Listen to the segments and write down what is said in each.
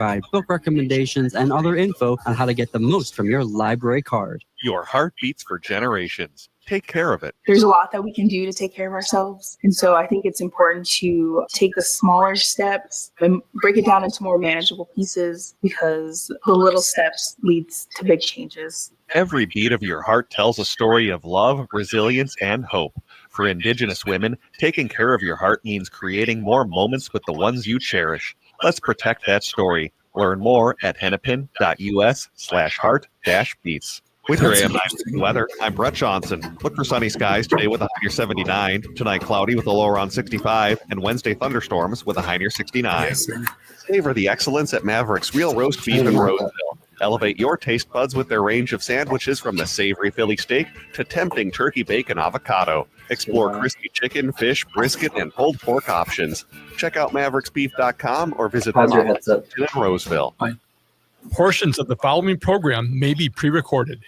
provide book recommendations and other info on how to get the most from your library card. Your heart beats for generations. Take care of it. There's a lot that we can do to take care of ourselves. And so I think it's important to take the smaller steps and break it down into more manageable pieces, because the little steps leads to big changes. Every beat of your heart tells a story of love, resilience, and hope. For Indigenous women, taking care of your heart means creating more moments with the ones you cherish. Let's protect that story. Learn more at hennepin.us/heart-beats. With your AM 9 weather, I'm Brett Johnson. Look for sunny skies today with a high near 79, tonight cloudy with a low around 65, and Wednesday thunderstorms with a high near 69. Yes, sir. Savor the excellence at Maverick's Real Roast Beef in Roseville. Elevate your taste buds with their range of sandwiches, from the savory Philly steak to tempting turkey bacon avocado. Explore crispy chicken, fish, brisket, and pulled pork options. Check out mavericksbeef.com or visit them in Roseville. Portions of the following program may be pre-recorded.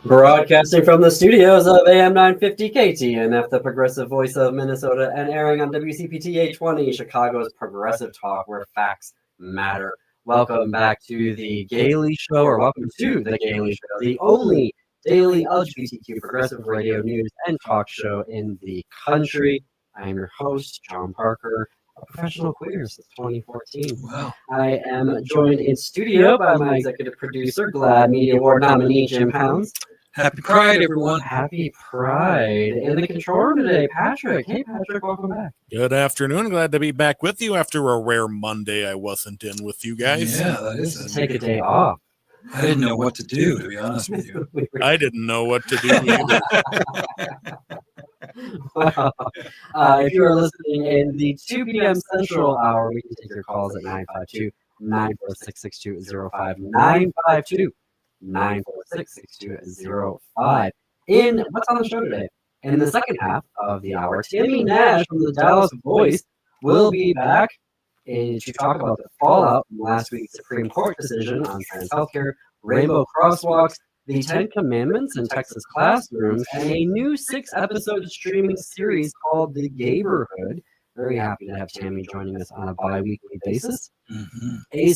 Broadcasting from the studios of AM 950 KTNF, the progressive voice of Minnesota, and airing on WCPT 820, Chicago's progressive talk where facts matter. Welcome back to the Gaily Show, or welcome to the Gaily Show, the only daily LGBTQ progressive radio news and talk show in the country. I am your host, John Parker, a professional queer since 2014. Wow. I am joined in studio by my executive producer, GLAAD Media Award nominee, Jim Pounds. Happy Pride, everyone. Happy Pride. In the control room today, Patrick. Hey, Patrick, welcome back. Good afternoon. Glad to be back with you after a rare Monday I wasn't in with you guys. Yeah, that is. Take a day off. I didn't know what to do, to be honest with you. I didn't know what to do either. Wow. If you are listening in the 2 p.m. Central Hour, we can take your calls at 952-946-6205. 946-6205. In what's on the show today? In the second half of the hour, Tammy Nash from the Dallas Voice will be back to talk about the fallout from last week's Supreme Court decision on trans healthcare, rainbow crosswalks, the 10 Commandments in Texas classrooms, and a new 6-episode streaming series called The Gayborhood. Very happy to have Tammy joining us on a bi-weekly basis. A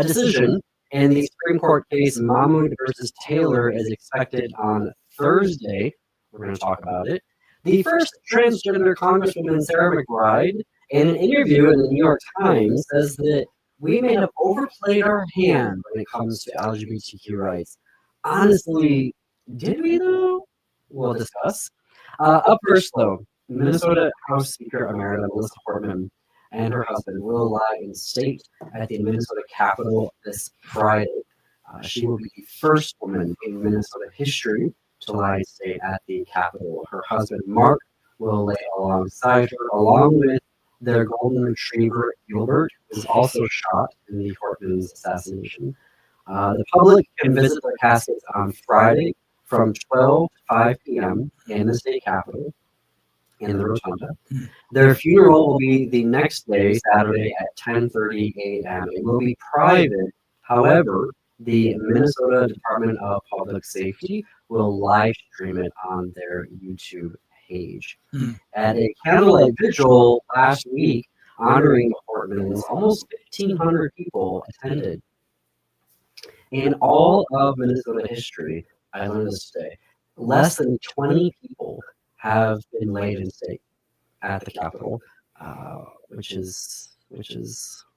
decision in the Supreme Court case Mahmoud versus Taylor is expected on Thursday. We're going to talk about it. The first transgender Congresswoman, Sarah McBride, in an interview in the New York Times, says that we may have overplayed our hand when it comes to LGBTQ rights. Honestly, did we though? We'll discuss. Up first, though, Minnesota House Speaker Emerita Melissa Portman and her husband will lie in state at the Minnesota Capitol this Friday. She will be the first woman in Minnesota history to lie in state at the Capitol. Her husband, Mark, will lay alongside her, along with their golden retriever, Gilbert, who was also shot in the Portman's assassination. The public can visit their caskets on Friday from 12 to 5 p.m. in the state capitol in the Rotunda. Their funeral will be the next day, Saturday at 10:30 a.m. It will be private. However, the Minnesota Department of Public Safety will live stream it on their YouTube page. At a candlelight vigil last week honoring the Portmans, almost 1,500 people attended. In all of Minnesota history, I learned this today, less than 20 people have been laid in state at the Capitol, which is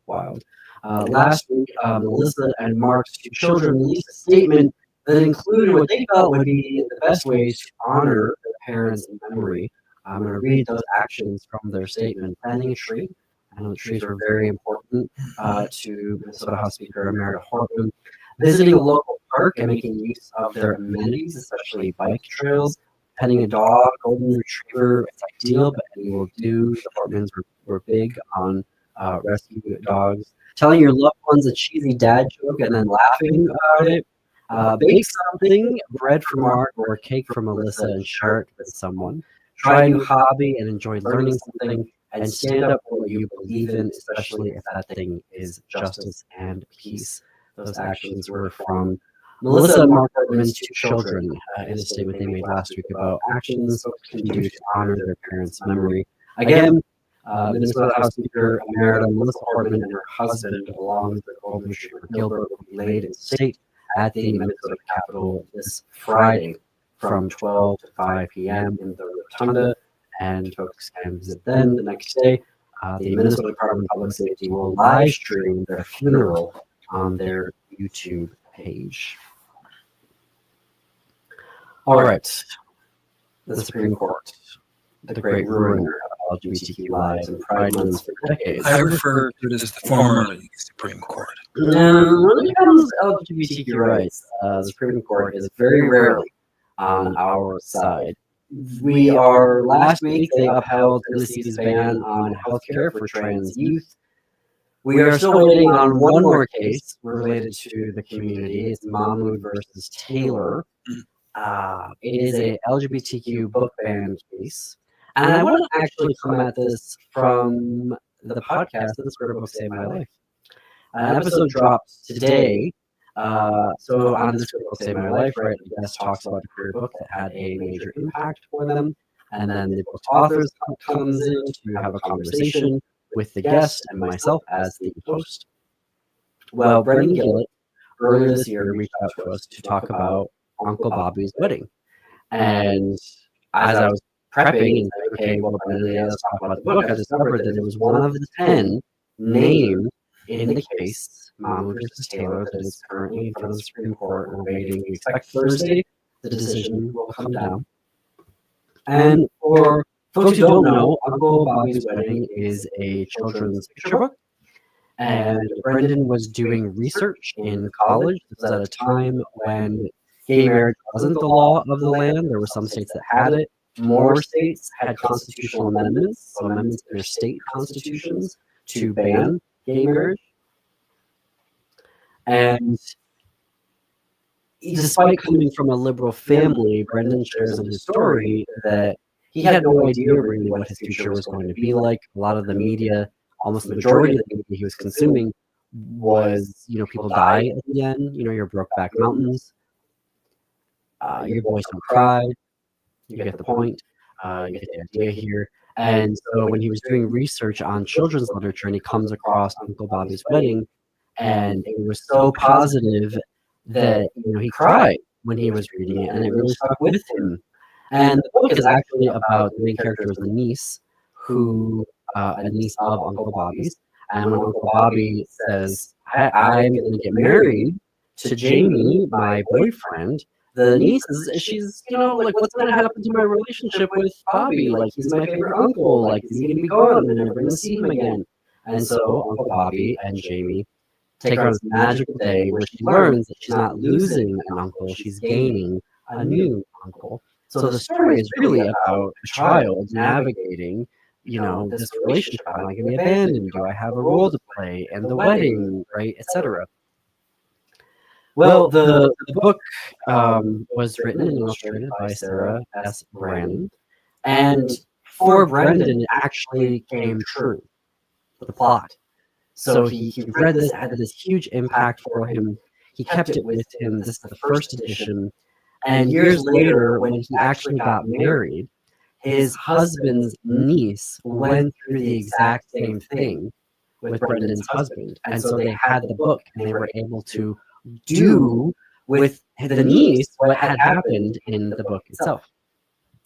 wild. Last week, Melissa and Mark's 2 children released a statement that included what they felt would be the best ways to honor their parents' memory. I'm going to read those actions from their statement. Planting a tree. I know the trees are very important to Minnesota House Speaker Emerita Portman. Visiting a local park and making use of their amenities, especially bike trails. Petting a dog, golden retriever, it's ideal, but we will do. The Portmans were big on rescue dogs. Telling your loved ones a cheesy dad joke and then laughing about it. Bake something, bread for Mark or cake for Melissa, and share it with someone. Try a new hobby and enjoy learning something, and stand up for what you believe in, especially if that thing is justice and peace. Those actions were from Melissa and Mark Hartman's two children, in a statement they made last week about actions folks can do to honor their parents' memory. Again, Minnesota House Speaker Emerita Melissa Hartman and her husband, along with the Golden Retriever Gilbert, will be laid in state at the Minnesota Capitol this Friday from 12 to 5 p.m. in the Rotunda, and folks can visit then the next day. The Minnesota Department of Public Safety will live stream their funeral on their YouTube page. All right, the Supreme Court, the great ruiner of LGBTQ lives and Pride Months for decades. I refer to it as the formerly Supreme Court. When it comes to LGBTQ rights, the Supreme Court is very rarely on our side. Last week, they upheld Tennessee's ban on health care for trans youth. We are still waiting on one more case related to the community. It's Mahmoud versus Taylor. It is a LGBTQ book ban case. And I want to actually come at this from the podcast, The Square Book Saved My Life. An episode dropped today. So on This Square Book Saved My Life, right, the guest talks about a queer book that had a major impact for them. And then the book's authors comes in to have a conversation with the guest and myself as the host. Well, Brendan Gillett earlier this year reached out to us to talk about Uncle Bobby's wedding. And as I was prepping and saying, okay, well, Brendan, let's talk about the book, I discovered that it was one of the 10 named in the case, Mahmoud versus Taylor, that is currently in front of the Supreme Court. We're waiting. We expect Thursday the decision will come down. And for folks who don't know, Uncle Bobby's Wedding is a children's picture book. And Brendan was doing research in college. This was at a time when gay marriage wasn't the law of the land. There were some states that had it. More states had constitutional amendments, so amendments to their state constitutions to ban gay marriage. And despite coming from a liberal family, Brendan shares in his story that he had no idea really what his future was going to be like. A lot of the media, almost the majority of the media he was consuming was, people die at the end, your Brokeback Mountains, your boys don't cry, you get the point, you get the idea here. And so when he was doing research on children's literature and he comes across Uncle Bobby's Wedding, and it was so positive that he cried when he was reading it, and it really stuck with him. And the book is actually about the main character is a niece a niece of Uncle Bobby's. And when Uncle Bobby says, I'm going to get married to Jamie, my boyfriend, the niece she's like, what's going to happen to my relationship with Bobby? Like, he's my favorite uncle. Like, is he going to be gone? I'm never going to see him again. And so Uncle Bobby and Jamie take her on this magical day where she learns that she's not losing an uncle, she's gaining a new uncle. So the story is really about a child navigating, this relationship. Am I going to be abandoned? Do I have a role to play? And the wedding, right, etc. Well, the book was written and illustrated by Sarah S. Brandon. And for Brendan, it actually came true, the plot. So he read this, had this huge impact for him. He kept it with him. This is the first edition. And years later, when he actually got married, his husband's niece went through the exact same thing with Brendan's husband. And so they had the book and they were able to do with the niece what had happened in the book itself.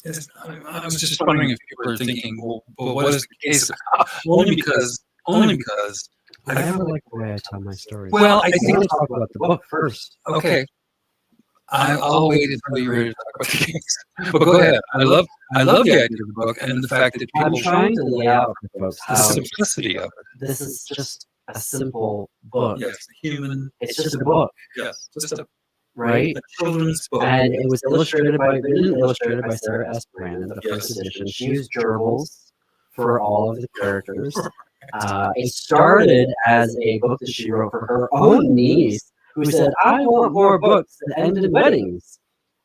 Yes, I was just wondering if people are thinking, well, what is the case about? Only because I never like the way I tell my stories. Well, I think let's talk about the book first. Okay. I'll wait until you're ready to talk about the case. But go ahead. I love the idea of the book and the fact that I'm people trying to lay out for folks the how simplicity of it. this is just a simple book. Yes, human. It's just a book, Yes, just a right? children's book. And it was illustrated by Sarah S. Brandon, the first edition. She used gerbils for all of the characters. It started as a book that she wrote for her own niece, who said, I want more books that end in weddings.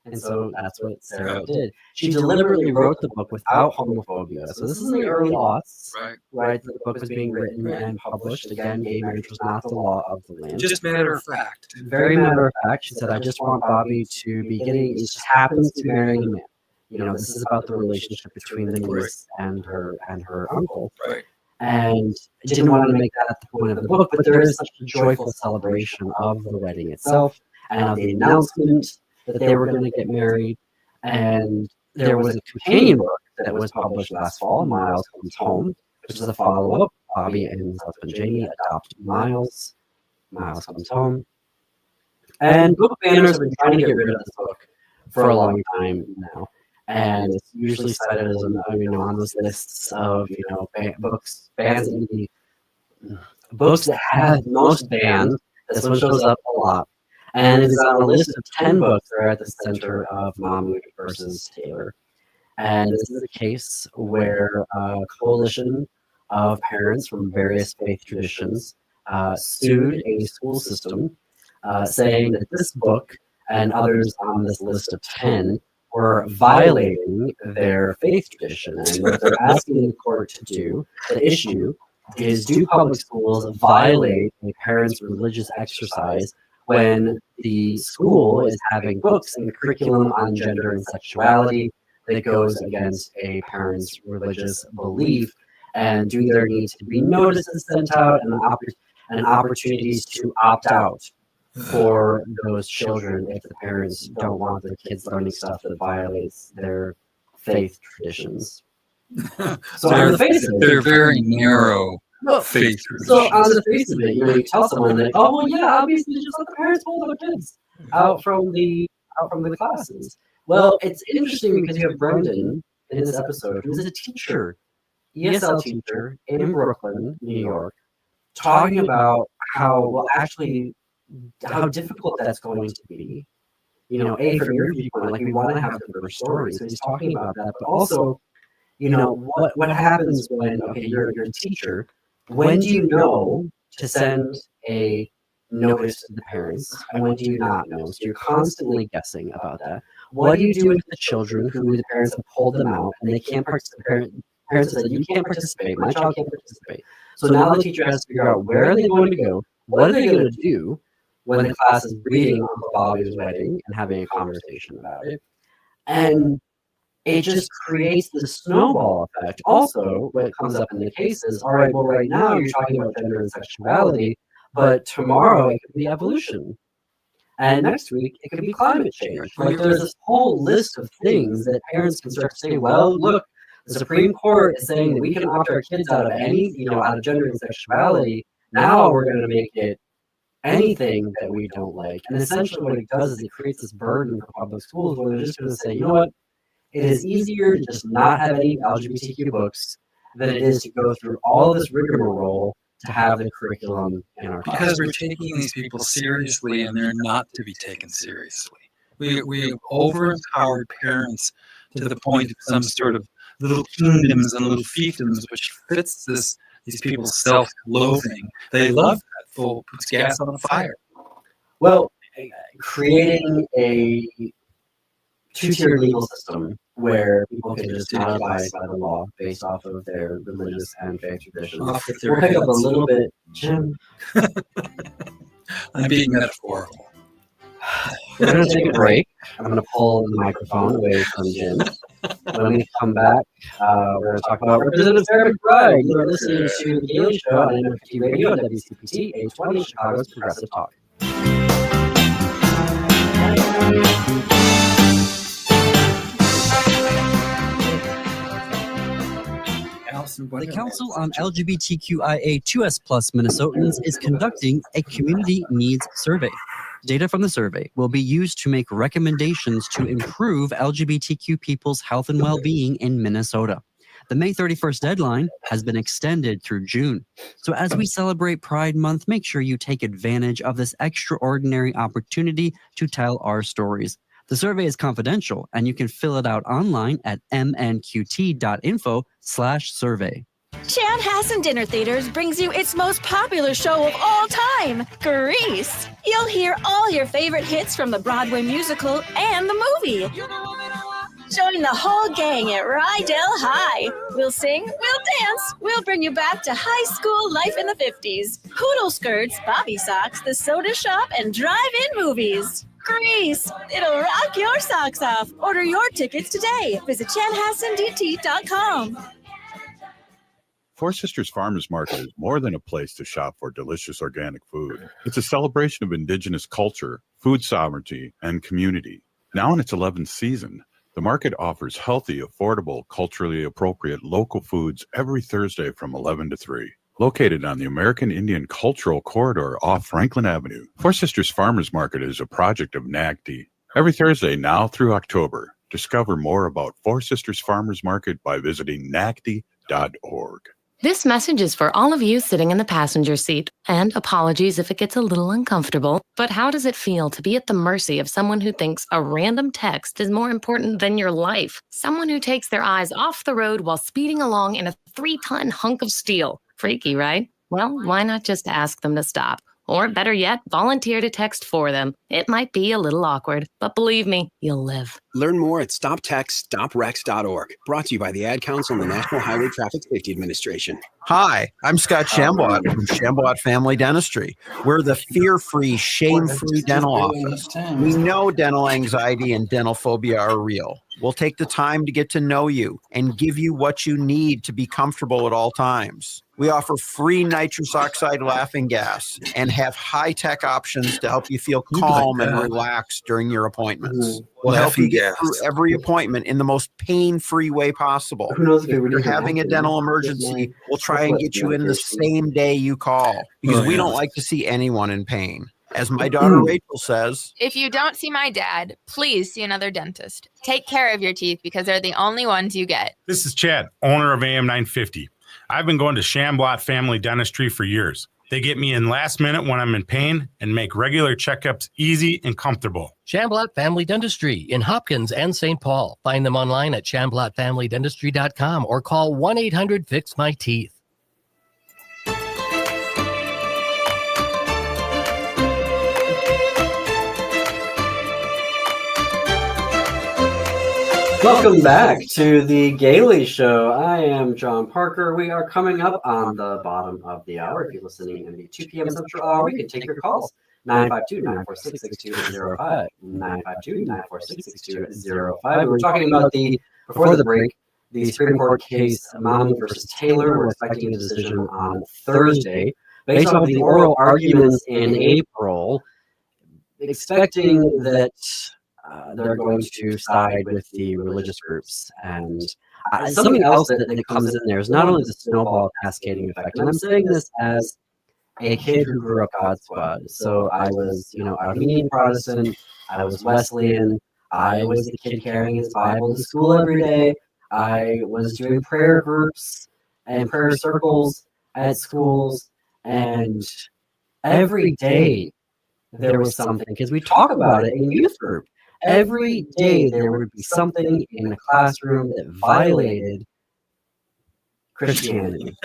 And so that's what Sarah did. She deliberately wrote the book without homophobia. So this is in the early aughts, right? The book was being written and published. Again, gay marriage was not the law of the land. Just matter of fact. Very matter of fact. She said, I just want Bobby to be getting, it just happens to be marrying a man. You know, this is about the relationship between the niece and her uncle. Right. And I didn't want to make that the point of the book, but there is such a joyful celebration of the wedding itself and of the announcement that they were going to get married. And there was a companion book that was published last fall, Miles Comes Home, which is a follow-up. Bobby and his husband Jamie adopt Miles. Miles Comes Home. And book banners have been trying to get rid of this book for a long time now. And it's usually cited as, on those lists of, books, bans books that have most banned. This one shows up a lot. And it is on a list of 10 books that are at the center of Mahmoud versus Taylor. And this is a case where a coalition of parents from various faith traditions sued a school system saying that this book and others on this list of 10 were violating their faith tradition. And what they're asking the court to do, the issue, is do public schools violate a parent's religious exercise when the school is having books and curriculum on gender and sexuality that goes against a parent's religious belief? And do there need to be notices sent out and opportunities to opt out for those children if the parents don't want their kids learning stuff that violates their faith traditions? So on the face of it, they're very narrow faith traditions. So on the face of it, you tell someone that, oh well, yeah, obviously just let the parents pull their kids out from the classes. Well, it's interesting because you have Brendan in this episode, who's a teacher, ESL teacher in Brooklyn, New York, talking about how difficult that's going to be. From your viewpoint, like we want to have the first story. So he's talking about that, but also, what happens when you're a teacher. When do you know to send a notice to the parents, and when do you not know? So you're constantly guessing about that. What do you do with the children who the parents have pulled them out and they can't participate? Parents said, you can't participate. My child can't participate. So now the teacher has to figure out where are they going to go? What are they going to do when the class is reading Uncle Bobby's wedding and having a conversation about it? And it just creates the snowball effect. Also, what comes up in the case is, all right, well, right now you're talking about gender and sexuality, but tomorrow it could be evolution. And next week, it could be climate change. Like there's this whole list of things that parents can start to say, well, look, the Supreme Court is saying that we can opt our kids out of out of gender and sexuality. Now we're going to make it anything that we don't like. And essentially what it does is it creates this burden for public schools where they're just going to say, you know what? It is easier to just not have any LGBTQ books than it is to go through all of this rigmarole to have the curriculum in our class. Because we're taking these people seriously and they're not to be taken seriously. We over-empowered parents to the point of some sort of little kingdoms and little fiefdoms, which fits these people's self-loathing. They love that. Puts gas on the fire. Well, creating a two-tier legal system where people can just not abide by the law based off of their religious and faith traditions. We'll pick up a little bit, Jim. I'm being metaphorical. We're going to take a break. I'm going to pull the microphone away from Jim. When we come back, we're going to talk about Representative Sarah McBride. You are listening to The Gaily Show on NFT Radio and WCPT 820, Chicago's Progressive Talk. The Council on LGBTQIA2S+ Minnesotans is conducting a community needs survey. Data from the survey will be used to make recommendations to improve LGBTQ people's health and well-being in Minnesota. The May 31st deadline has been extended through June. So as we celebrate Pride Month, make sure you take advantage of this extraordinary opportunity to tell our stories. The survey is confidential, and you can fill it out online at mnqt.info/survey. Chanhassen Dinner Theaters brings you its most popular show of all time, Grease. You'll hear all your favorite hits from the Broadway musical and the movie. Join the whole gang at Rydell High. We'll sing, we'll dance, we'll bring you back to high school life in the 50s. Poodle skirts, bobby socks, the soda shop, and drive-in movies. Grease, it'll rock your socks off. Order your tickets today. Visit chanhassendt.com. Four Sisters Farmers Market is more than a place to shop for delicious organic food. It's a celebration of Indigenous culture, food sovereignty, and community. Now in its 11th season, the market offers healthy, affordable, culturally appropriate local foods every Thursday from 11 to 3. Located on the American Indian Cultural Corridor off Franklin Avenue, Four Sisters Farmers Market is a project of NAGD. Every Thursday now through October, discover more about Four Sisters Farmers Market by visiting nagd.org. This message is for all of you sitting in the passenger seat. And apologies if it gets a little uncomfortable, but how does it feel to be at the mercy of someone who thinks a random text is more important than your life? Someone who takes their eyes off the road while speeding along in a 3-ton hunk of steel. Freaky, right? Well, why not just ask them to stop? Or better yet, volunteer to text for them. It might be a little awkward, but believe me, you'll live. Learn more at stoptextstoprex.org. Brought to you by the Ad Council and the National Highway Traffic Safety Administration. Hi, I'm Scott Shambot from Shambot Family Dentistry. We're the fear-free, shame-free dental office. We know dental anxiety and dental phobia are real. We'll take the time to get to know you and give you what you need to be comfortable at all times. We offer free nitrous oxide laughing gas and have high-tech options to help you feel calm and relaxed during your appointments. We'll help you get through every appointment in the most pain-free way possible. If you're having a dental emergency, we'll try and get you in the same day you call because we don't like to see anyone in pain. As my daughter Rachel says, if you don't see my dad, please see another dentist. Take care of your teeth because they're the only ones you get. This is Chad, owner of AM 950. I've been going to Shambot Family Dentistry for years. They get me in last minute when I'm in pain and make regular checkups easy and comfortable. Shambot Family Dentistry in Hopkins and St. Paul. Find them online at shamblotfamilydentistry.com or call 1-800-FIX-MY-TEETH. Welcome back to the Gaily Show. I am John Parker. We are coming up on the bottom of the hour. If you're listening in the 2 p.m. Central Hour, we can take your calls. 952-946-6205. 952-946-6205. We were talking about before the break, the Supreme Court case, Mommy versus Taylor. We're expecting a decision on Thursday. Based off of the oral arguments in April, expecting that they're going to side with the religious groups. And something else that comes in there is not only the snowball cascading effect. And I'm saying this as a kid who grew up God Squad. So I was, Armenian Protestant. I was Wesleyan. I was the kid carrying his Bible to school every day. I was doing prayer groups and prayer circles at schools. And every day there was something, because we talk about it in youth group. Every day there would be something in the classroom that violated Christianity.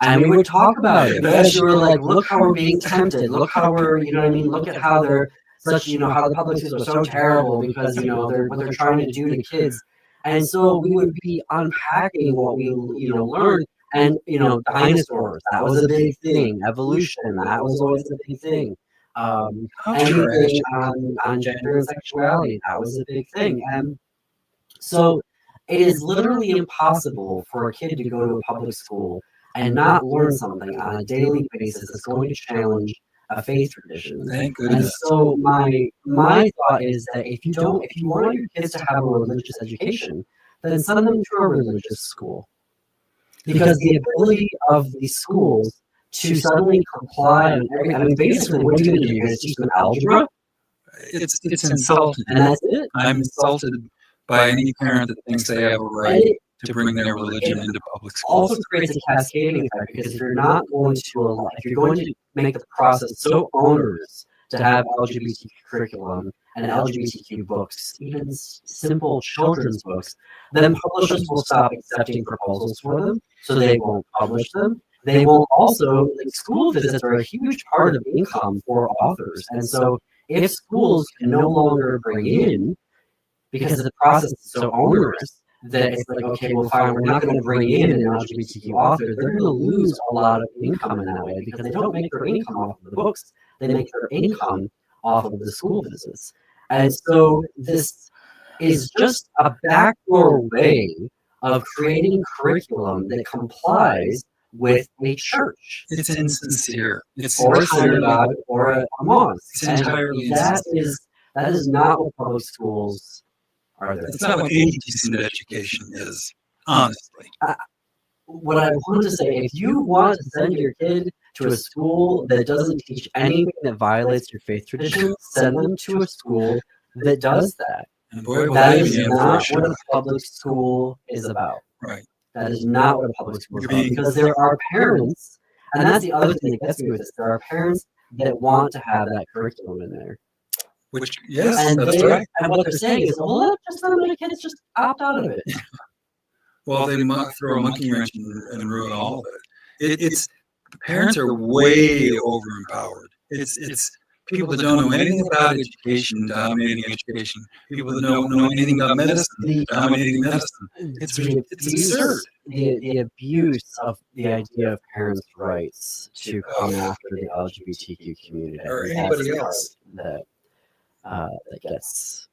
And we would talk about it because you were like, look how we're being tempted. Look how we're, look at how they're such, how the public schools are so terrible because, what they're trying to do to kids. And so we would be unpacking what we, learned. And, dinosaurs, that was a big thing. Evolution, that was always a big thing. Anything on gender and sexuality, that was a big thing. And so it is literally impossible for a kid to go to a public school and not learn something on a daily basis that's going to challenge a faith tradition. Thank goodness. And so my thought is that if you want your kids to have a religious education, then send them to a religious school. Because the ability of these schools to suddenly comply on basically, what are you going to do? You're going to teach them algebra? It's insulting. And that's it. I'm insulted by any parent that thinks they have a right to bring their religion into public school. Also creates a cascading effect because if you're going to make the process so onerous to have LGBT curriculum and LGBTQ books, even simple children's books, then publishers will stop accepting proposals for them, so they won't publish them. They will also, like, school visits are a huge part of income for authors. And so if schools can no longer bring in, because the process is so onerous, that it's like, okay, well, fine, we're not going to bring in an LGBTQ author. They're going to lose a lot of income in that way because they don't make their income off of the books. They make their income off of the school visits. And so this is just a backdoor way of creating curriculum that complies with a church. It's insincere. It's or a synagogue or a mosque. It's entirely that insincere. that is not what public schools are there. It's not what any decent education is, honestly. What I want to say, if you want to send your kid to a school that doesn't teach anything that violates your faith tradition, send them to a school that does that. And boy, That is not what a public school is about. Right. That is not what a public school is about. Because there are parents, and that's the other thing that gets me with this, there are parents that want to have that curriculum in there. Which, yes, and that's right. And what they're saying is, well, just let my kids just opt out of it. Well, they throw a monkey wrench and ruin all of it. It's parents are way overempowered. It's people that don't know anything about education dominating education. People that don't know anything about medicine dominating medicine. It's absurd. The abuse of the idea of parents' rights to come after the LGBTQ community or anybody else that gets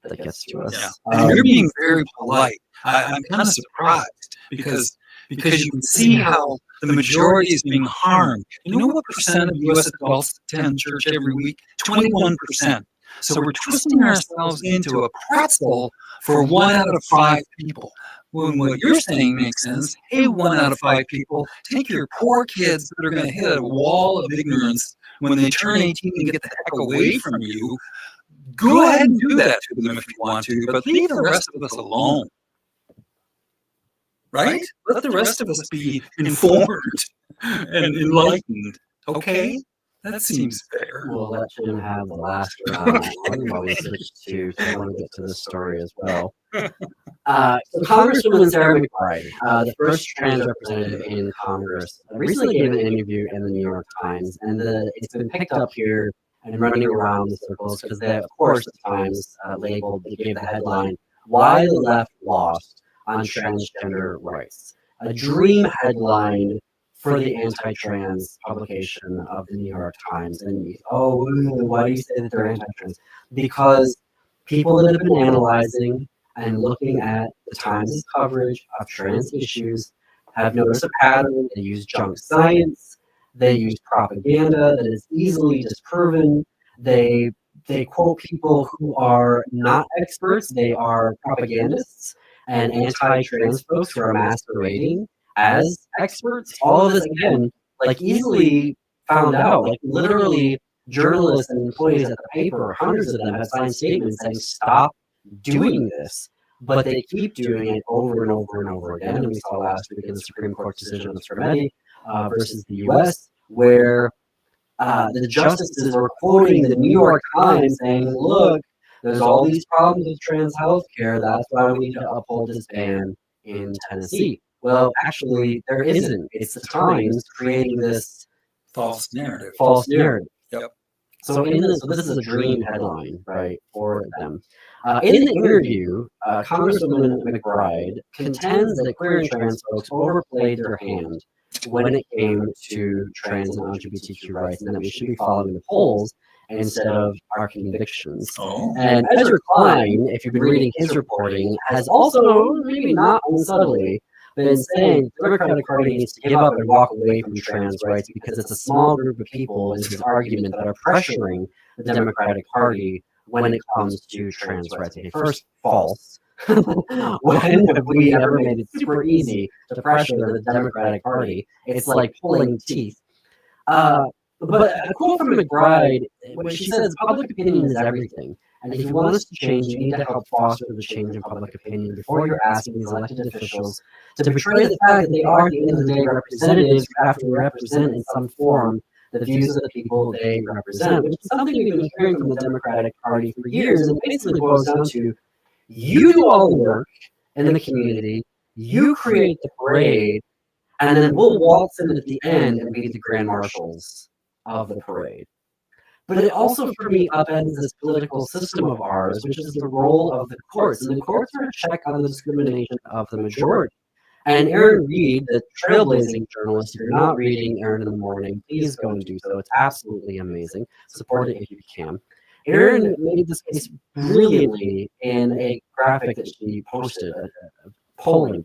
to us. Yeah. And you're being very polite. I'm kind of surprised because you can see how the majority is being harmed. You know what percent of U.S. adults attend church every week? 21%. So we're twisting ourselves into a pretzel for 1 out of 5 people. When what you're saying makes sense, hey, 1 out of 5 people, take your poor kids that are going to hit a wall of ignorance when they turn 18 and get the heck away from you. Go ahead and do that to them if you want to, but leave the rest of us alone. Right? Let the rest of us be informed and enlightened. Okay? That seems fair. We'll let Jim have the last round while we switch to, so I want to get to this story as well. So Congresswoman Sarah McBride, the first trans representative in Congress, recently gave an interview in the New York Times, and it's been picked up here and running around the circles because they, of course, the Times gave the headline, "Why the Left Lost on Transgender Rights." A dream headline for the anti-trans publication of the New York Times. And why do you say that they're anti-trans? Because people that have been analyzing and looking at the Times' coverage of trans issues have noticed a pattern. They use junk science. They use propaganda that is easily disproven. They quote people who are not experts. They are propagandists and anti-trans folks who are masquerading as experts. All of this, again, like easily found out. Like literally, journalists and employees at the paper, hundreds of them, have signed statements saying, "Stop doing this." But they keep doing it over and over and over again. And we saw last week in the Supreme Court decision of Spermetti versus the U.S., where the justices were quoting the New York Times saying, "Look, there's all these problems with trans health care. That's why we need to uphold this ban in Tennessee." Well, actually, there isn't. It's the Times creating this false narrative. Yep. So this is a dream headline, right, for them. In the interview, Congresswoman McBride contends that queer and trans folks overplayed their hand when it came to trans and LGBTQ rights, and that we should be following the polls instead of our convictions. Oh. And Ezra Klein, if you've been reading his reporting, has also, maybe not unsubtly, been saying the Democratic Party needs to give up and walk away from trans rights because it's a small group of people, is his argument, that are pressuring the Democratic Party when it comes to trans rights. Okay, first, false. When have we ever made it super easy to pressure the Democratic Party? It's like pulling teeth. But a quote from McBride, when she says, "Public opinion is everything. And if you want us to change, you need to help foster the change in public opinion before you're asking these elected officials to portray the fact that they are, at the end of the day, representatives who have to represent in some form the views of the people they represent, which is something we've been hearing from the Democratic Party for years. And basically boils down to you do all the work in the community, you create the parade, and then we'll waltz in at the end and be the grand marshals of the parade. But it also, for me, upends this political system of ours, which is the role of the courts. And the courts are a check on the discrimination of the majority. And Aaron Reed, the trailblazing journalist, if you're not reading Aaron in the Morning, please go and do so. It's absolutely amazing. Support it if you can. Aaron made this case brilliantly in a graphic that she posted, polling.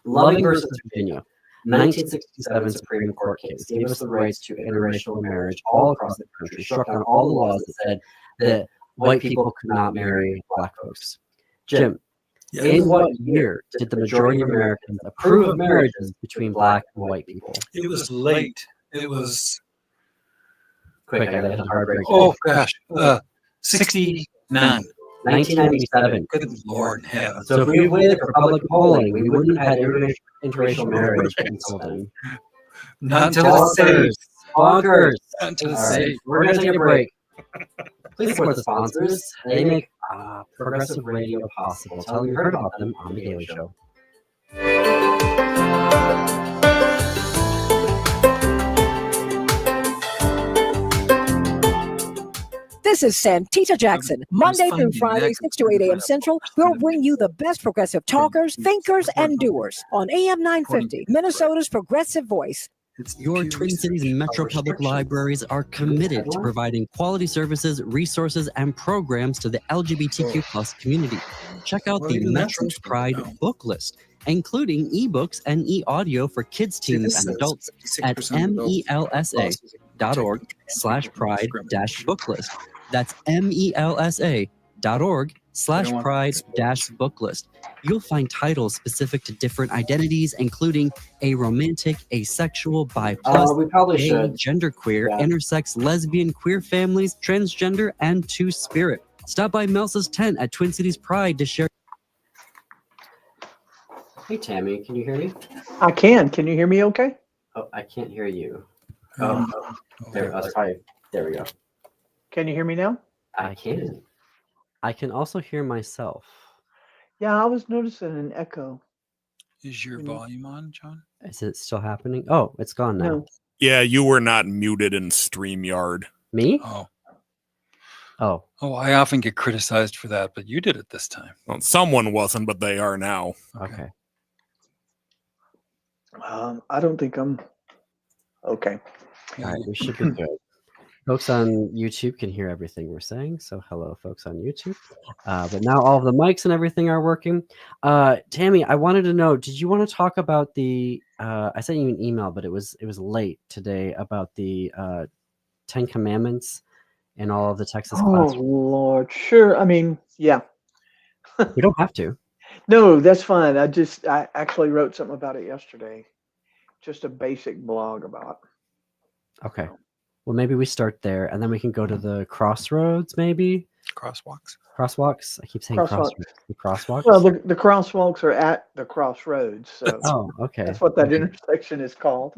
Loving versus Virginia, 1967 Supreme Court case, gave us the rights to interracial marriage all across the country, struck down all the laws that said that white people could not marry black folks. Jim, in what year did the majority of Americans approve of marriages between black and white people? It was late. It was quick. I got a hard break. Oh gosh, 69. 1997. Good Lord in heaven. So if we waited for public polling, we wouldn't have had interracial marriage until then. Not until it's safe. Bonkers. Until it's All right, safe. we're going to take a break. Please support the sponsors. They make progressive radio possible. Tell them you heard about them on The Gaily Show. This is Santita Jackson. Monday through Friday, 6 to 8 a.m. Central, we'll bring you the best progressive talkers, thinkers, and doers on AM 950, Minnesota's progressive voice. Your Twin Cities Metro Public Libraries are committed to providing quality services, resources, and programs to the LGBTQ plus community. Check out the Metro's Pride book list, including ebooks and e-audio for kids, teens, and adults at melsa.org/pride-booklist. That's melsa.org/pride-booklist. You'll find titles specific to different identities, including a romantic, asexual, bi+, we probably gay, should. genderqueer, intersex, lesbian, queer families, transgender, and two-spirit. Stop by Melsa's tent at Twin Cities Pride to share. Hey, Tammy, can you hear me? I can. Can you hear me okay? Oh, I can't hear you. Oh, there we go. Can you hear me now? I can. I can also hear myself. Yeah, I was noticing an echo. Is your volume on, John? Is it still happening? Oh, it's gone now. No. Yeah, you were not muted in StreamYard. Me? Oh. Oh. Oh, I often get criticized for that, but you did it this time. Well, someone wasn't, but they are now. Okay. I don't think I'm okay. All right, we should be good. Folks on YouTube can hear everything we're saying, so hello, folks on YouTube. But now all of the mics and everything are working. Tammy, I wanted to know, did you want to talk about the? I sent you an email, but it was late today about the 10 Commandments and all of the Texas classrooms. Oh Lord, sure. I mean, yeah. You don't have to. No, that's fine. I actually wrote something about it yesterday. Just a basic blog about. Okay. Well, maybe we start there, and then we can go to the crossroads, maybe? Crosswalks. Crosswalks? I keep saying crossroads. The crosswalks? Well, the crosswalks are at the crossroads. So oh, okay. That's what that intersection is called.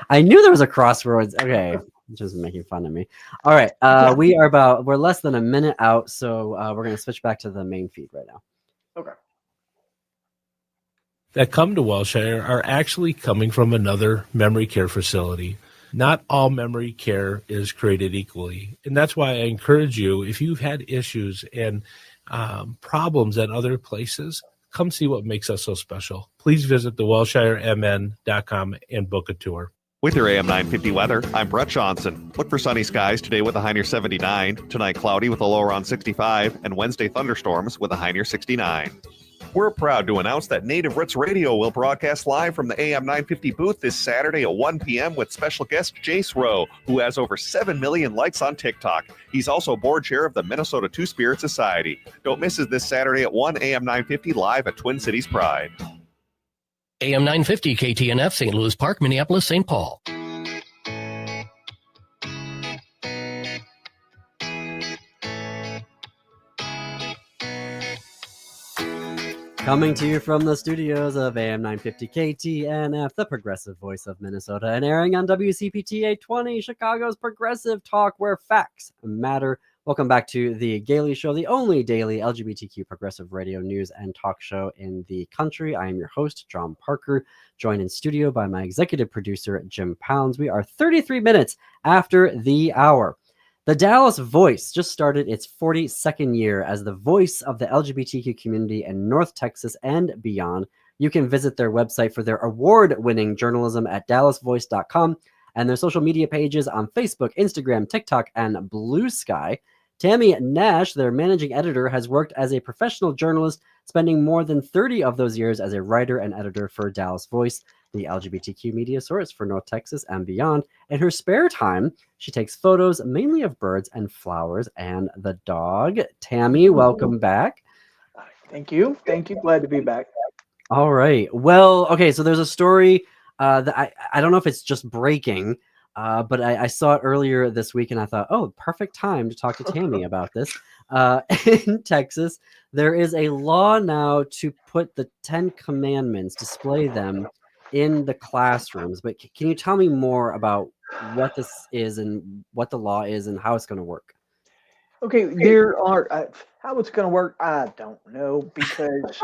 I knew there was a crossroads. Okay. Just making fun of me. All right. We're less than a minute out, so we're going to switch back to the main feed right now. Okay. That come to Wellshire are actually coming from another memory care facility. Not all memory care is created equally. And that's why I encourage you, if you've had issues and problems at other places, come see what makes us so special. Please visit thewellshiremn.com and book a tour. With your AM 950 weather, I'm Brett Johnson. Look for sunny skies today with a high near 79, tonight cloudy with a low around 65, and Wednesday thunderstorms with a high near 69. We're proud to announce that Native Roots Radio will broadcast live from the AM 950 booth this Saturday at 1 p.m. with special guest Jace Rowe, who has over 7 million likes on TikTok. He's also board chair of the Minnesota Two-Spirit Society. Don't miss it this Saturday at 1 AM 950 live at Twin Cities Pride. AM 950 KTNF, St. Louis Park, Minneapolis, St. Paul. Coming to you from the studios of AM 950 KTNF, the progressive voice of Minnesota, and airing on WCPT 820, Chicago's progressive talk where facts matter. Welcome back to the Gaily Show, the only daily LGBTQ progressive radio news and talk show in the country. I am your host, John Parker, joined in studio by my executive producer, Jim Pounds. We are 33 minutes after the hour. The Dallas Voice just started its 42nd year as the voice of the LGBTQ community in North Texas and beyond. You can visit their website for their award-winning journalism at dallasvoice.com and their social media pages on Facebook, Instagram, TikTok, and Blue Sky. Tammy Nash, their managing editor, has worked as a professional journalist, spending more than 30 of those years as a writer and editor for Dallas Voice, the LGBTQ media source for North Texas and beyond. In her spare time, she takes photos mainly of birds and flowers and the dog. Tammy, welcome back. Thank you. Thank you. Glad to be back. All right. Well, okay, so there's a story that I don't know if it's just breaking, but I saw it earlier this week and I thought, oh, perfect time to talk to Tammy about this. In Texas, there is a law now to put the 10 Commandments, display them in the classrooms. But can you tell me more about what this is and what the law is and how it's going to work? Okay, there are how it's going to work. I don't know because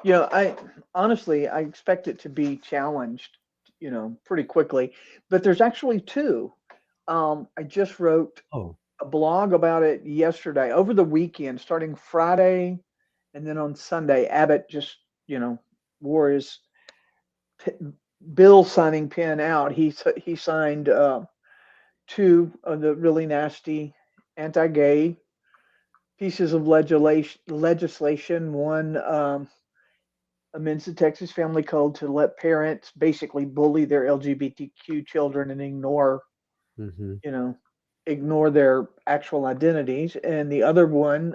I honestly I expect it to be challenged, pretty quickly. But there's actually two. I just wrote a blog about it yesterday, over the weekend, starting Friday, and then on Sunday, Abbott just wore his bill signing pen out. He signed two of the really nasty anti-gay pieces of legislation. One amends the Texas Family Code to let parents basically bully their LGBTQ children and ignore their actual identities. And the other one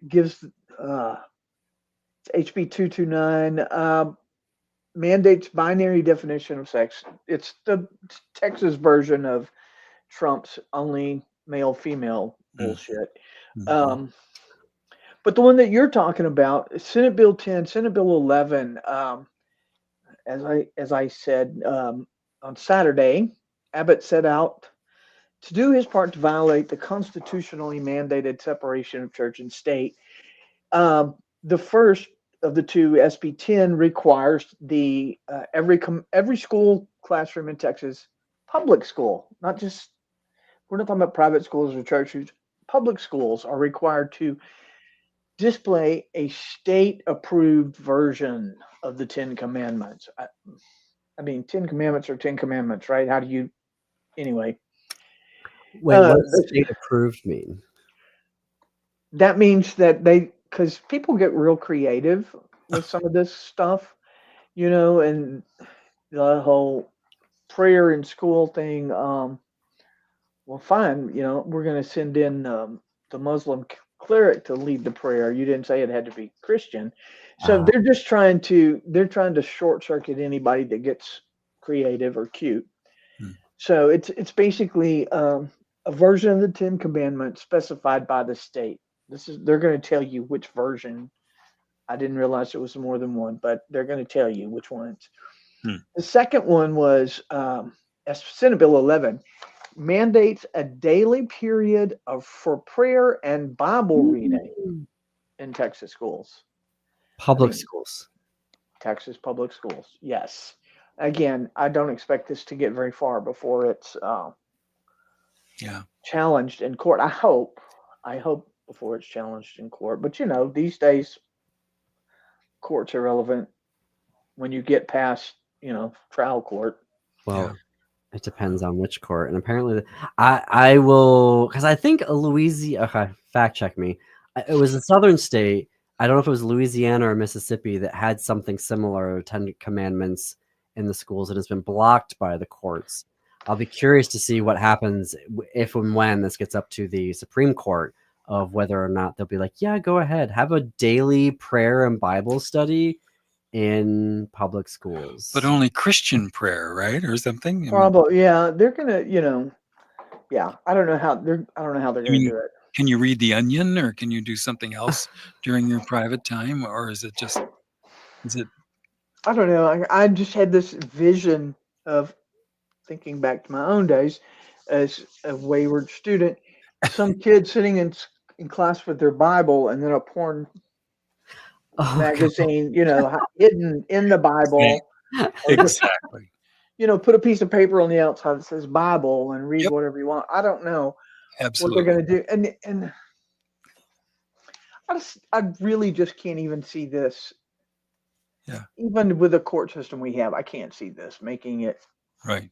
gives HB 229 mandates binary definition of sex. It's the Texas version of Trump's only male female bullshit. But the one that you're talking about, Senate Bill 10, Senate Bill 11, as I said on Saturday, Abbott set out to do his part to violate the constitutionally mandated separation of church and state. The first of the two, SB 10, requires the every school classroom in Texas, public school, we're not talking about private schools or churches. Public schools are required to display a state-approved version of the 10 Commandments. I mean, 10 Commandments are 10 Commandments, right? How do you, anyway? Wait, what does state-approved mean? That means that because people get real creative with some of this stuff, and the whole prayer in school thing. Well, fine, we're going to send in the Muslim cleric to lead the prayer. You didn't say it had to be Christian. So they're just trying to short circuit anybody that gets creative or cute. So it's basically a version of the 10 Commandments specified by the state. They're going to tell you which version. I didn't realize it was more than one, but they're going to tell you which ones. The second one was Senate Bill 11. Mandates a daily period for prayer and Bible reading in Texas schools. Schools. Texas public schools. Yes. Again, I don't expect this to get very far before it's challenged in court. I hope before it's challenged in court. But these days courts are relevant when you get past, trial court. Well, it depends on which court. And apparently I will, because I think Louisiana, okay, fact check me. It was a southern state. I don't know if it was Louisiana or Mississippi that had something similar, 10 Commandments in the schools, and it's been blocked by the courts. I'll be curious to see what happens if and when this gets up to the Supreme Court, of whether or not they'll be like, yeah, go ahead, have a daily prayer and Bible study in public schools. But only Christian prayer, right, or something? Probably, yeah. They're gonna, I don't know how they're gonna do it. Can you read The Onion, or can you do something else during your private time, or is it? I don't know. I just had this vision of thinking back to my own days as a wayward student. Some kid sitting in class with their Bible and then a porn magazine, hidden in the Bible. Or just, Exactly. put a piece of paper on the outside that says Bible and read whatever you want. I don't know what they're going to do. And I really just can't even see this. Yeah. Even with the court system we have, I can't see this making it. Right.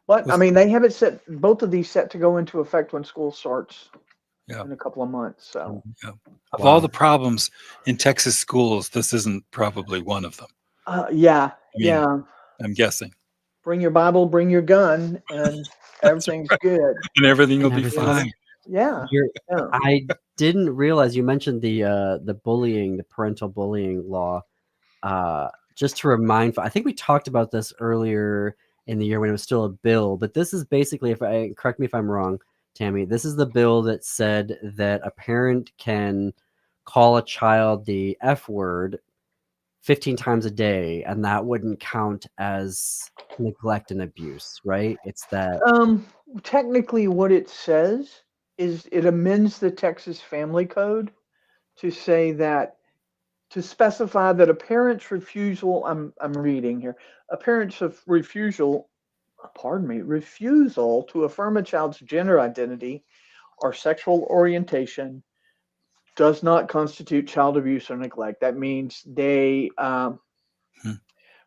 But I mean, they have it set, both of these set to go into effect when school starts in a couple of months. So, Of all the problems in Texas schools, this isn't probably one of them. yeah. I'm guessing. Bring your Bible, bring your gun, and everything's good. And everything will be Everything's- fine. Yeah. I didn't realize you mentioned the bullying, the parental bullying law. Just to remind, I think we talked about this earlier in the year when it was still a bill, but this is basically, correct me if I'm wrong, Tammy, this is the bill that said that a parent can call a child the F word 15 times a day, and that wouldn't count as neglect and abuse, right? It's that. Technically, what it says is it amends the Texas Family Code to say that to specify that a parent's refusal. I'm reading here. A parent's refusal to affirm a child's gender identity or sexual orientation does not constitute child abuse or neglect. That means they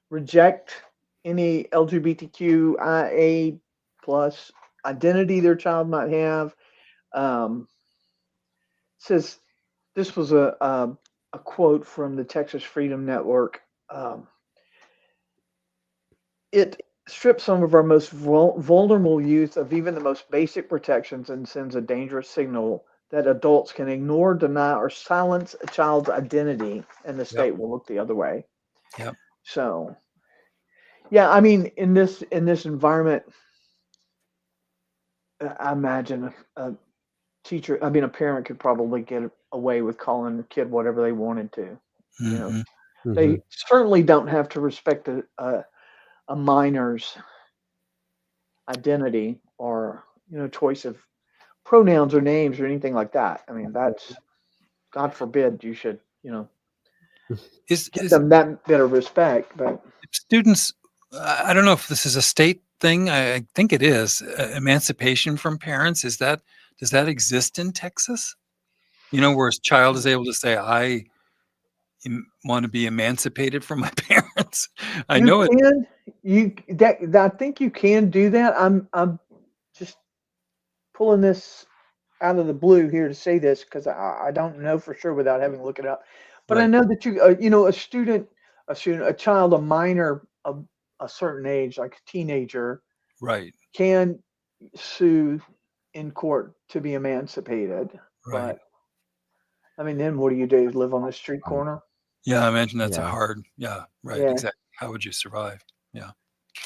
reject any LGBTQIA plus identity their child might have. Says this was a quote from the Texas Freedom Network. It strips some of our most vulnerable youth of even the most basic protections and sends a dangerous signal that adults can ignore, deny, or silence a child's identity, and the state will look the other way. Yep. So, yeah, I mean, in this environment, I imagine a parent could probably get away with calling a kid whatever they wanted to. You know, they certainly don't have to respect a minor's identity or choice of pronouns or names or anything like that. I mean, that's God forbid you should give them that bit of respect. But students, I don't know if this is a state thing. I think it is. Emancipation from parents, does that exist in Texas? Where a child is able to say, I want to be emancipated from my parents. I think you can do that. I'm just pulling this out of the blue here to say this because I don't know for sure without having to look it up. But I know that a child, a minor of a certain age, like a teenager, right, can sue in court to be emancipated. Right. But I mean, then what do you do? Live on the street corner? Yeah, I imagine that's a hard. Yeah, right. Yeah. Exactly. How would you survive? Yeah.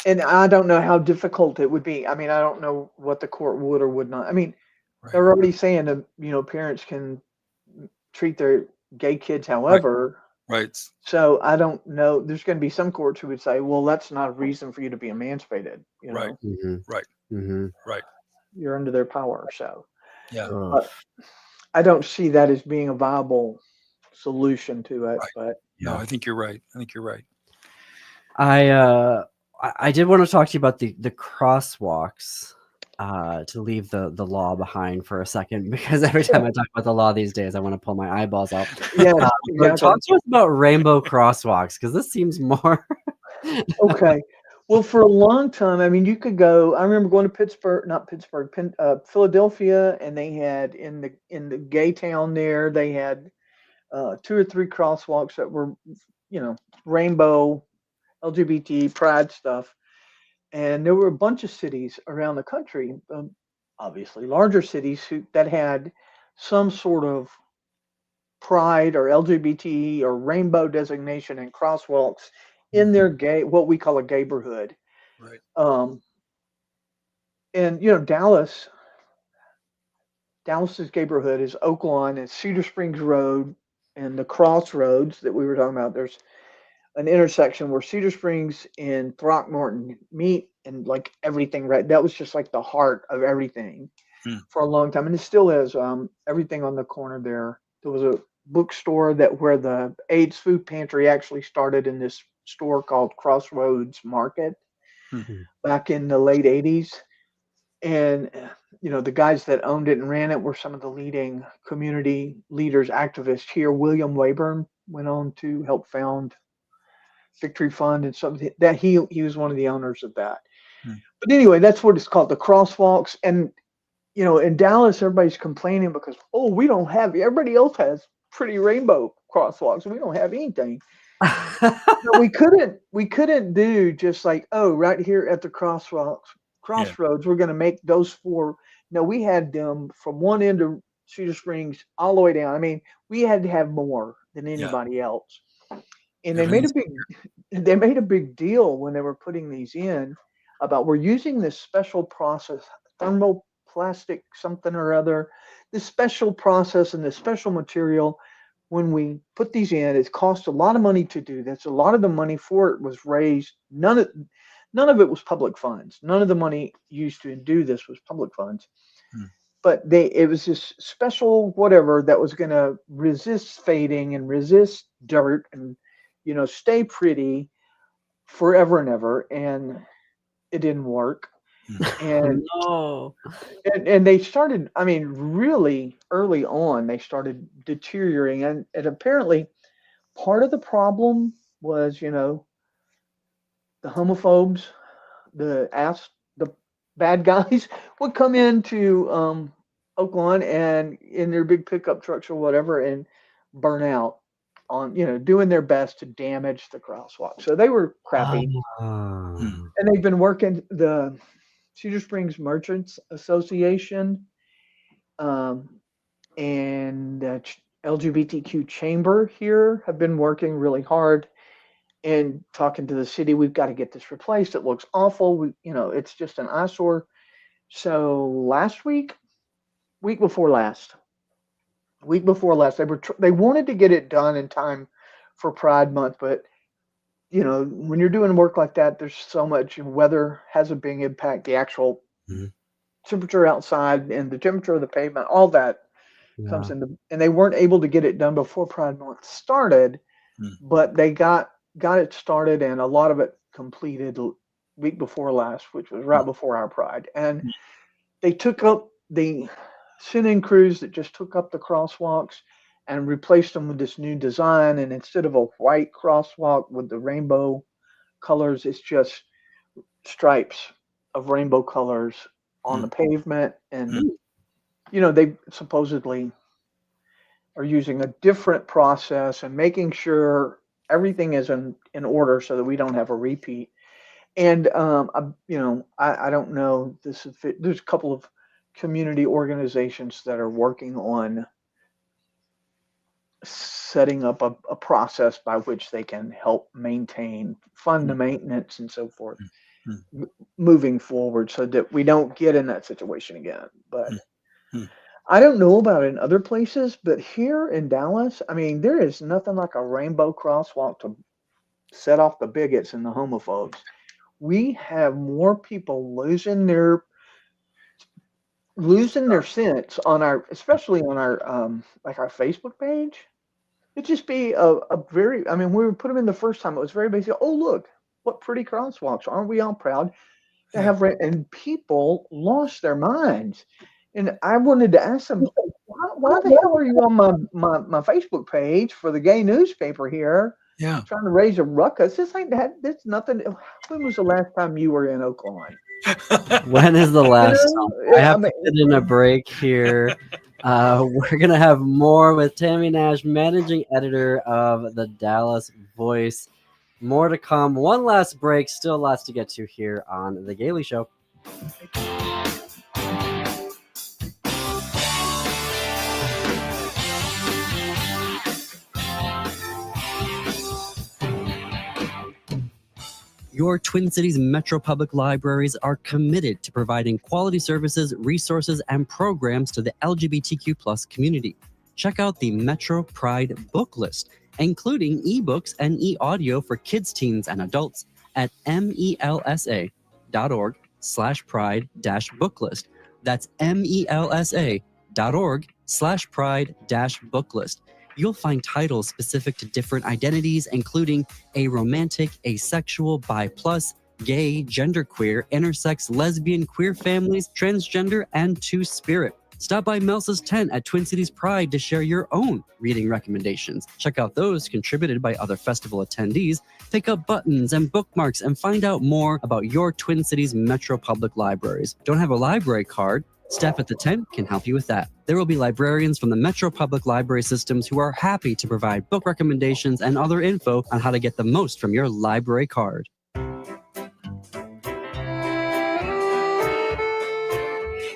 And I don't know how difficult it would be. I mean, I don't know what the court would or would not. I mean, they're already saying that parents can treat their gay kids however. Right. So I don't know. There's going to be some courts who would say, well, that's not a reason for you to be emancipated. Right. Right. Right. You're under their power. So yeah, but I don't see that as being a viable solution to it. But no, I think you're right. I did want to talk to you about the crosswalks, to leave the law behind for a second, because every time I talk about the law these days, I want to pull my eyeballs out. Yeah, but talk to us about rainbow crosswalks, because this seems more okay. Well, for a long time, I mean, you could go. I remember going to Philadelphia, and they had in the gay town there, they had 2 or 3 crosswalks that were, rainbow, LGBT, pride stuff. And there were a bunch of cities around the country, obviously larger cities that had some sort of pride or LGBT or rainbow designation and crosswalks in their what we call a gayborhood. Right. And Dallas Dallas's neighborhood is Oaklawn and Cedar Springs Road and the crossroads that we were talking about. There's an intersection where Cedar Springs and Throckmorton meet, and like everything, right? That was just like the heart of everything for a long time, and it still is. Everything on the corner there. There was a bookstore that where the AIDS food pantry actually started in this store called Crossroads Market back in the late 80s. And the guys that owned it and ran it were some of the leading community leaders, activists here. William Wayburn went on to help found Victory Fund and something that he was one of the owners of that. But anyway, that's what it's called, the crosswalks. And in Dallas, everybody's complaining because we don't have, everybody else has pretty rainbow crosswalks, and we don't have anything. So we couldn't do just like, right here at the crossroads, we're going to make those 4. No, we had them from one end of Cedar Springs all the way down. I mean, we had to have more than anybody else. And they made a big deal when they were putting these in about we're using this special process, thermoplastic something or other, this special process and this special material. When we put these in, it cost a lot of money to do this. A lot of the money for it was raised. None of it was public funds. None of the money used to do this was public funds. But it was this special whatever that was going to resist fading and resist dirt and stay pretty forever and ever. And it didn't work. And and they started, I mean, really early on, they started deteriorating. And apparently part of the problem was, the homophobes, the bad guys would come into Oaklawn and in their big pickup trucks or whatever and burn out on, doing their best to damage the crosswalk. So they were crappy. And they've been working the Cedar Springs Merchants Association and LGBTQ Chamber here have been working really hard and talking to the city. We've got to get this replaced. It looks awful. It's just an eyesore. So week before last, they wanted to get it done in time for Pride Month, but when you're doing work like that, there's so much weather has a big impact. The actual temperature outside and the temperature of the pavement, all that comes into, and they weren't able to get it done before Pride Month started, but they got it started and a lot of it completed week before last, which was right before our Pride. And they sent in crews that just took up the crosswalks and replaced them with this new design. And instead of a white crosswalk with the rainbow colors, it's just stripes of rainbow colors on the pavement. And, they supposedly are using a different process and making sure everything is in order so that we don't have a repeat. And, I don't know, there's a couple of community organizations that are working on setting up a process by which they can help fund the maintenance and so forth moving forward so that we don't get in that situation again. But I don't know about in other places, but here in Dallas, I mean, there is nothing like a rainbow crosswalk to set off the bigots and the homophobes. We have more people losing their sense especially on our like our Facebook page. It'd just be a very, I mean, when we put them in the first time, it was very basic. Oh, look, what pretty crosswalks. Aren't we all proud to have, and people lost their minds. And I wanted to ask them, why the hell are you on my Facebook page for the gay newspaper here? Yeah. Trying to raise a ruckus. This ain't that. That's nothing. When was the last time you were in Oaklawn? When is the last time? I have to put in a break here. We're going to have more with Tammy Nash, managing editor of the Dallas Voice. More to come. One last break. Still lots to get to here on The Gaily Show. Your Twin Cities Metro Public Libraries are committed to providing quality services, resources, and programs to the LGBTQ plus community. Check out the Metro Pride book list, including ebooks and e-audio for kids, teens, and adults at melsa.org/pride-booklist. That's melsa.org/pride-booklist. You'll find titles specific to different identities, including aromantic, asexual, bi+, gay, genderqueer, intersex, lesbian, queer families, transgender, and two-spirit. Stop by Melsa's tent at Twin Cities Pride to share your own reading recommendations. Check out those contributed by other festival attendees, pick up buttons and bookmarks, and find out more about your Twin Cities Metro Public Libraries. Don't have a library card? Staff at the tent can help you with that. There will be librarians from the Metro Public Library systems who are happy to provide book recommendations and other info on how to get the most from your library card.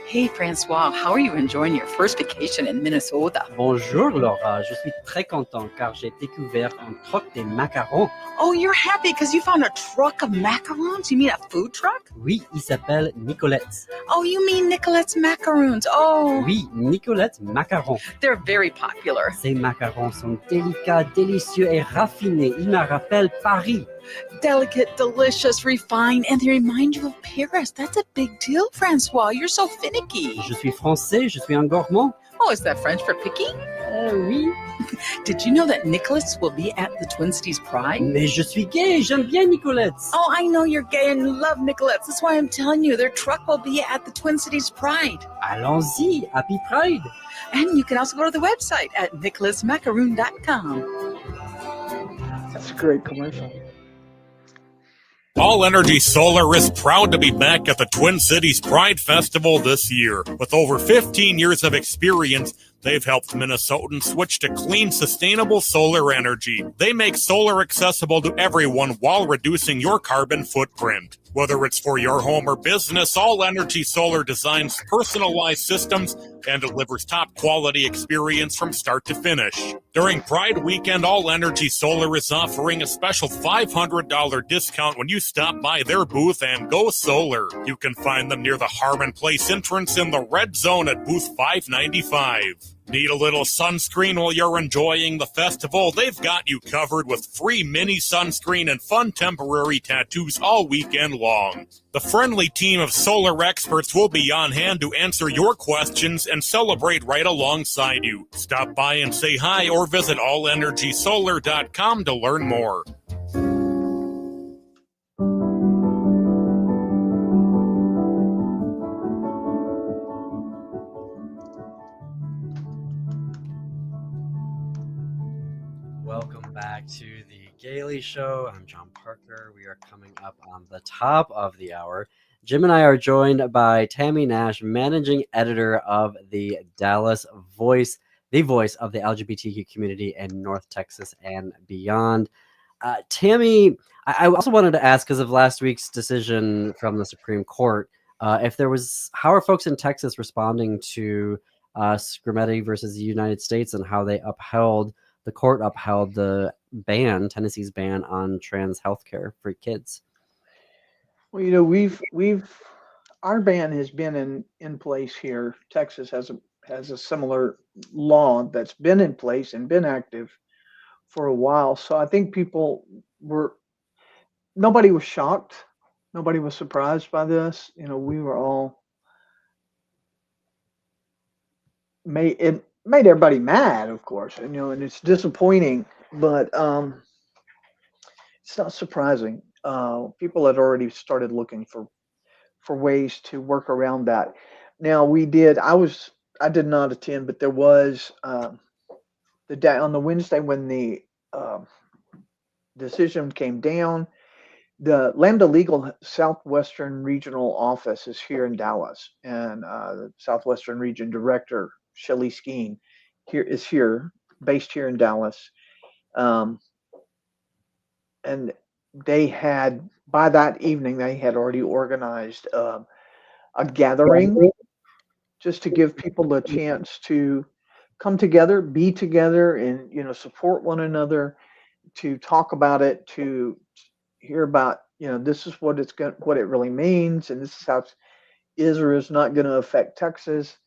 Hey Francois, how are you enjoying your first vacation in Minnesota? Bonjour Laura, je suis très content car j'ai découvert un truc des macarons. Oh, you're happy because you found a truck of macarons? You mean a food truck? Oui, il s'appelle Nicolette's. Oh, you mean Nicolette's macaroons. Oh. Oui, Nicolette's macarons. They're very popular. Ces macarons sont délicats, délicieux et raffinés. Ils me rappellent Paris. Delicate, delicious, refined, and they remind you of Paris. That's a big deal, Francois. You're so finicky. Je suis français, je suis un gourmand. Oh, is that French for picky? Oui. Did you know that Nicolette's will be at the Twin Cities Pride? Mais je suis gay, j'aime bien Nicolette's. Oh, I know you're gay and you love Nicolette's. That's why I'm telling you, their truck will be at the Twin Cities Pride. Allons-y, happy Pride. And you can also go to the website at nicolettsmacaroon.com. That's a great commercial. All Energy Solar is proud to be back at the Twin Cities Pride Festival this year. With over 15 years of experience, they've helped Minnesotans switch to clean, sustainable solar energy. They make solar accessible to everyone while reducing your carbon footprint. Whether it's for your home or business, All Energy Solar designs personalized systems and delivers top quality experience from start to finish. During Pride Weekend, All Energy Solar is offering a special $500 discount when you stop by their booth and go solar. You can find them near the Harmon Place entrance in the red zone at booth 595. Need a little sunscreen while you're enjoying the festival? They've got you covered with free mini sunscreen and fun temporary tattoos all weekend long. The friendly team of solar experts will be on hand to answer your questions and celebrate right alongside you. Stop by and say hi or visit allenergysolar.com to learn more. Welcome back to the Gaily Show. I'm John Parker. We are coming up on the top of the hour. Jim and I are joined by Tammy Nash, managing editor of the Dallas Voice, the voice of the LGBTQ community in North Texas and beyond. Tammy, I also wanted to ask, because of last week's decision from the Supreme Court, how are folks in Texas responding to Scrimeti versus the United States and how the court upheld the Tennessee's ban on trans healthcare for kids? Well, you know, our ban has been in place here. Texas has a similar law that's been in place and been active for a while. So I think nobody was shocked. Nobody was surprised by this. You know, we were all it made everybody mad, of course, and it's disappointing, but it's not surprising. People had already started looking for ways to work around that. Now I did not attend, but there was on the Wednesday when the decision came down. The Lambda Legal Southwestern Regional Office is here in Dallas, and the Southwestern Region Director Shelly Skeen based here in Dallas, and they had, by that evening, they had already organized a gathering just to give people a chance to come together, be together, and support one another, to talk about it, to hear about this is what what it really means, and this is how Israel is not going to affect Texas,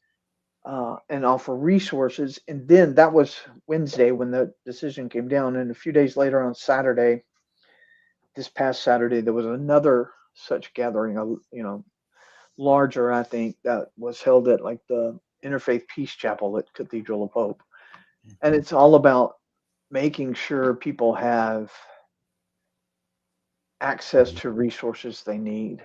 and offer resources. And then that was Wednesday when the decision came down, and a few days later on Saturday, this past Saturday, there was another such gathering, larger, I think, that was held at like the Interfaith Peace Chapel at Cathedral of Hope. And it's all about making sure people have access to resources they need.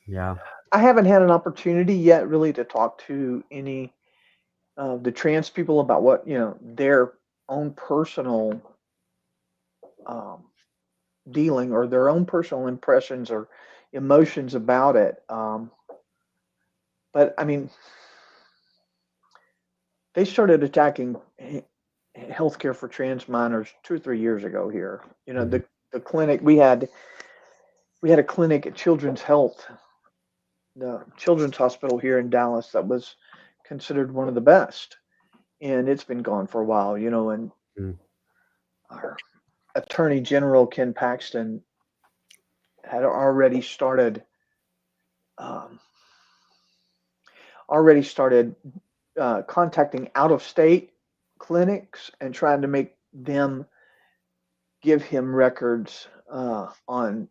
Yeah. I haven't had an opportunity yet really to talk to any of the trans people about what, their own personal dealing or their own personal impressions or emotions about it. But I mean, they started attacking healthcare for trans minors 2 or 3 years ago here. The clinic we had a clinic at Children's Health, the Children's Hospital here in Dallas, that was considered one of the best, and it's been gone for a while. And our Attorney General Ken Paxton had already started contacting out-of-state clinics and trying to make them give him records on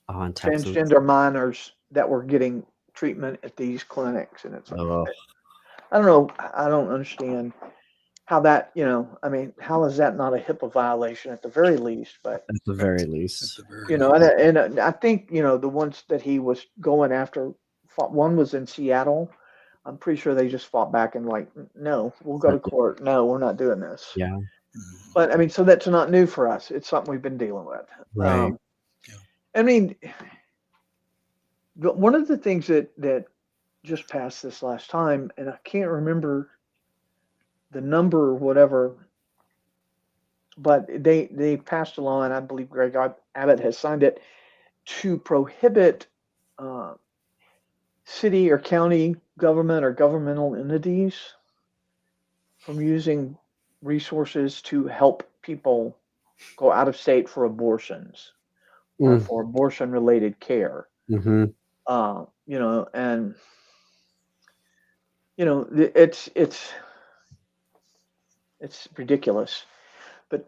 transgender minors that were getting treatment at these clinics. And it's like, I don't know. I don't understand how that, how is that not a HIPAA violation at the very least? But at the very least, and I think, the ones that he was going after, one was in Seattle. I'm pretty sure they just fought back and like, no, we'll go to court. No, we're not doing this. Yeah. But so that's not new for us. It's something we've been dealing with. Right. One of the things that just passed this last time, and I can't remember the number or whatever, but they passed a law, and I believe Greg Abbott has signed it, to prohibit city or county government or governmental entities from using resources to help people go out of state for abortions or for abortion related care. And it's ridiculous, but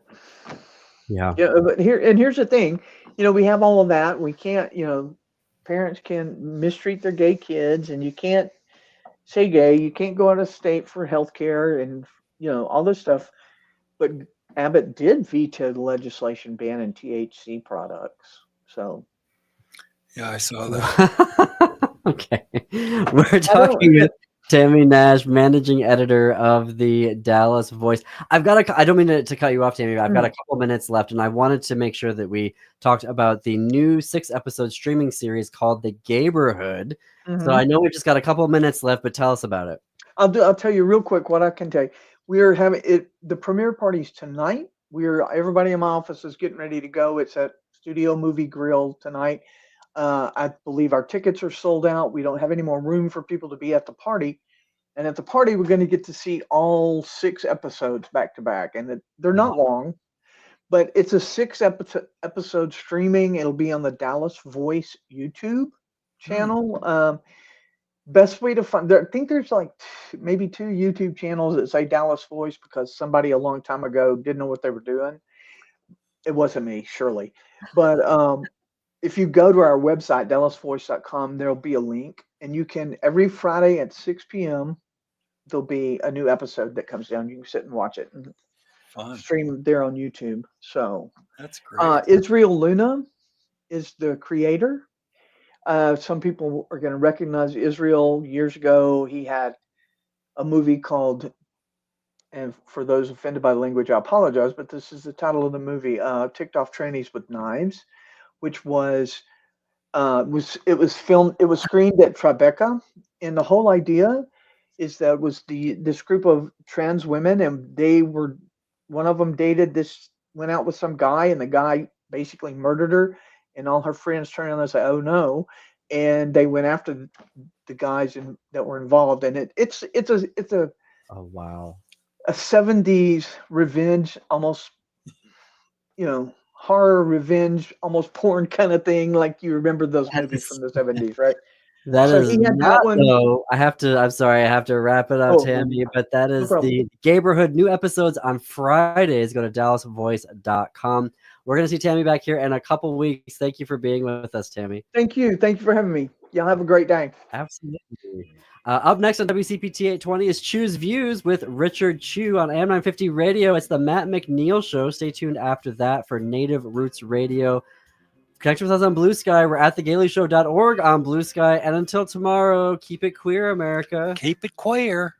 but here's the thing, we have all of that. We can't, parents can mistreat their gay kids, and you can't say gay, you can't go out of state for health care and all this stuff. But Abbott did veto the legislation banning THC products. So yeah, I saw that. Okay. We're talking with Tammy Nash, managing editor of the Dallas Voice. I don't mean to cut you off, Tammy, but I've got a couple minutes left, and I wanted to make sure that we talked about the new 6-episode streaming series called The Gayborhood. So I know we just got a couple minutes left, but tell us about it. I'll tell you real quick what I can tell you. We are having it. The premiere party's tonight. Everybody in my office is getting ready to go. It's at Studio Movie Grill tonight. I believe our tickets are sold out. We don't have any more room for people to be at the party. And at the party, we're going to get to see all 6 episodes back to back. And they're not long, but it's a 6-episode streaming. It'll be on the Dallas Voice YouTube channel. Best way to find, I think there's like maybe 2 YouTube channels that say Dallas Voice because somebody a long time ago didn't know what they were doing. It wasn't me, surely. But if you go to our website, dallasvoice.com, there'll be a link, and you can, every Friday at 6 p.m., there'll be a new episode that comes down. You can sit and watch it and stream there on YouTube. So that's great. Israel Luna is the creator. Some people are going to recognize Israel. Years ago, he had a movie called, and for those offended by the language, I apologize, but this is the title of the movie, Ticked Off Trannies with Knives, which was filmed, it was screened at Tribeca. And the whole idea is that it was this group of trans women, and one of them went out with some guy, and the guy basically murdered her. And all her friends turned around and said, "Oh no!" And they went after the guys that were involved. And it's a oh wow, a 70s revenge, almost horror, revenge, almost porn kind of thing, like you remember those movies from the 70s, right? That So is he had not, that one. though. I'm sorry, I have to wrap it up, Oh, Tammy, but that no is problem. the Gayborhood. New episodes on Fridays. Go to dallasvoice.com. We're going to see Tammy back here in a couple weeks. Thank you for being with us, Tammy. Thank you. Thank you for having me. Y'all have a great day. Absolutely. Up next on WCPT 820 is Choose Views with Richard Chu on AM 950 Radio. It's the Matt McNeil Show. Stay tuned after that for Native Roots Radio. Connect with us on Blue Sky. We're at thegailyshow.org on Blue Sky. And until tomorrow, keep it queer, America. Keep it queer.